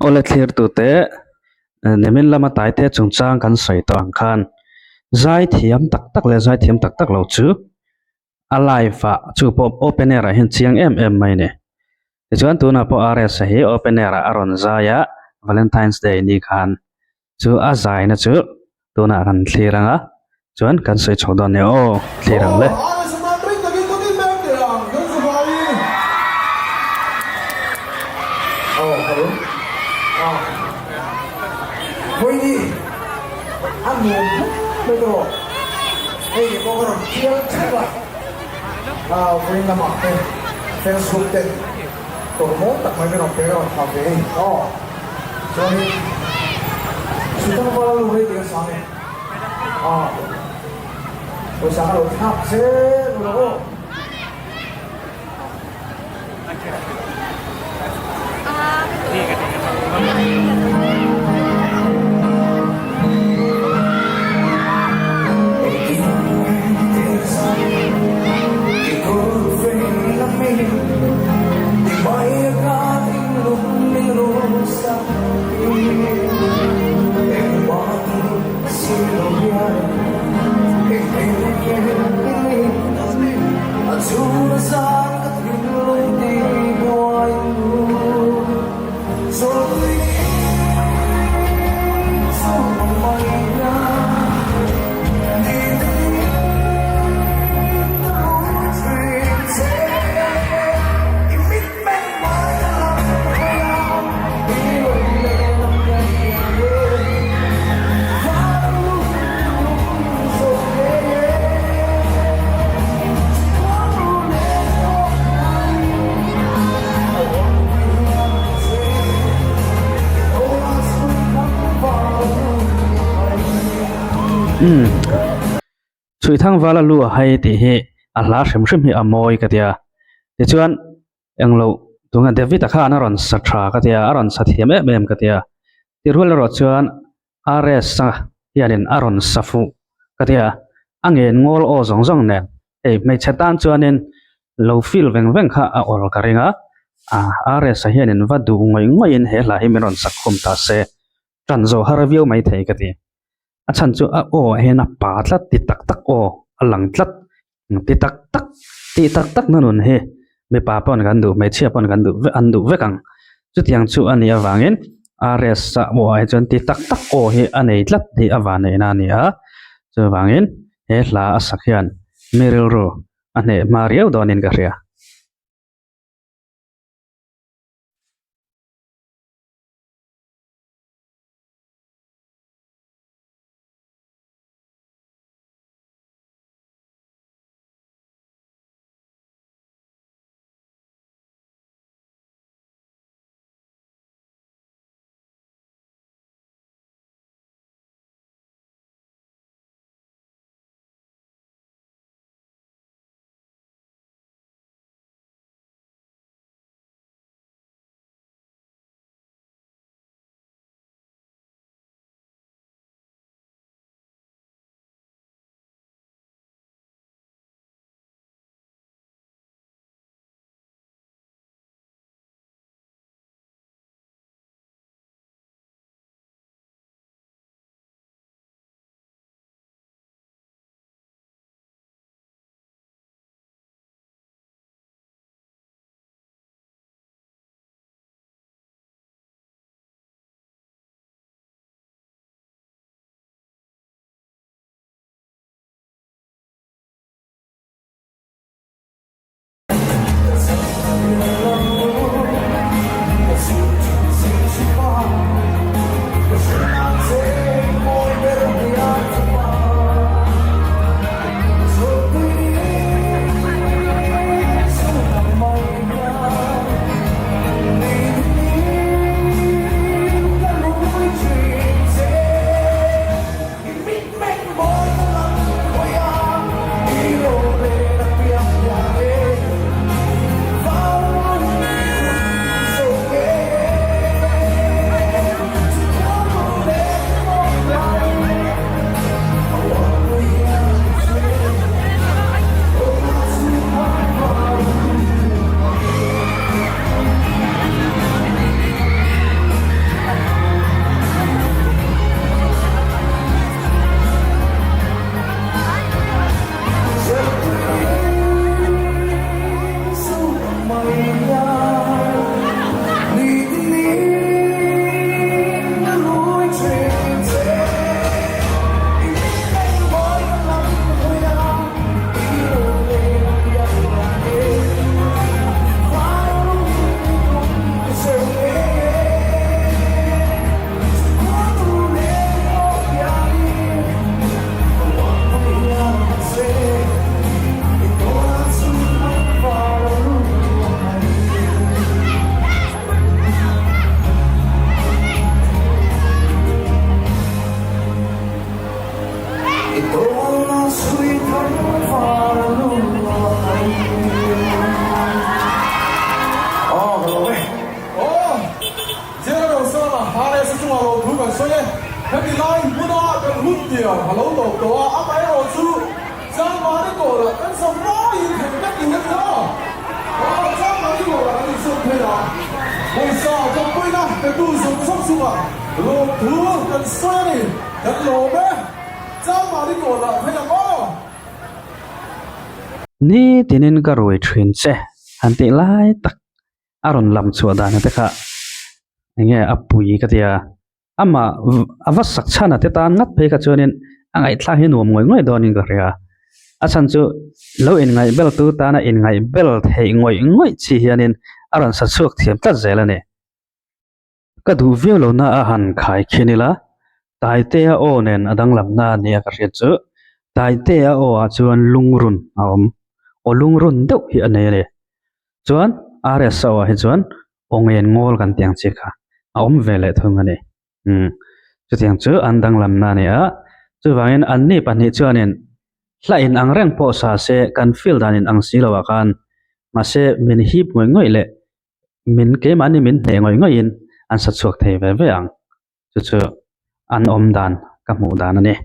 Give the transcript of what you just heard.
Ole clear tu te nemin lama tai te chung chang kan soi to ang khan zai thiam tak tak le zai thiam tak tak lo chu alive fa chu pop open air hin chiang em mai ne chuan tu na po rs hi open air aron zaya valentines day ni khan chu a zai na chu tu na kan thliranga chuan kan soi chodon ne o thlirang le Alas Madrid naging lang. Yun sa bahay. Hello? Ah. Pwede. Ano? Pero, kung ano, kaya tsaka. Pwede naman. Facebook din. Turmo, tak may meron pero, okay. Sorry. Sita na pala luhay din sa amin. Kung saan ka tap, sir, ulo. chui thang wala lu hai ti hi a hla hrim hrim hi a mawi ka tia ti chuan englo tunga david a khan aron sa tha ka tia aron sa thiam em ka tia ti rul ro chuan rs sa hianin aron safu ka tia angen ngol o zong zong ne ei mai chatan chuanin lo fil veng veng kha a ol ka ringa rs sa hianin vadu ngoi ngoi in he la hi meron sak khum ta se tran zo har view mai thei ka ti a chan chu a o he na pa tlat ti tak tak o a lang tlat ti tak tak nanun he me pa pon kan du me chia pon kan du ve an du ve kang chu tiang chu ani awangin rs sa mo ai chon ti tak tak o he anei tlat hi awane na ni a chu wangin he hla a sak hian miril ro ane mario donin ka ria lai muna kan hut dia halo to to a mai ro chu cha ma ni ko la kan som mo yi kan ka ki na cha cha ma ni ko la ni so pe la mo sa to poi na te tu so so su ma lo tu kan sa ni kan lo be cha ma ni ko la pe ya mo ni tinin ka roi thin che han ti lai tak aron lam chu da na te kha nge apui ka tia ama avas sakchana te ta ngat phe ka chuanin angai thla hi nuam ngoi ngoi donin ka ria achan chu lo in ngai bel tu ta na in ngai bel thei ngoi ngoi chi hianin aron sa chuak thiam ta zela ne ka du view lo na a han khai khinila tai te a o nen adang lam na nia ka ria chu tai te a o a chuan lungrun aom o lungrun deuh hi ane le chuan rs o hi chuan ongen ngol kan tiang chi kha aom vele thung ane chu tiang chu andang lam na ne a chu wangin anni pani chuanin hla in ang reng po sa se kan feel dan in ang silawa kan ma se min hip ngoi ngoi le min ke mani min ne ngoi ngoi in an sa chuak thei ve ve ang chu chu an om dan ka mu dan ane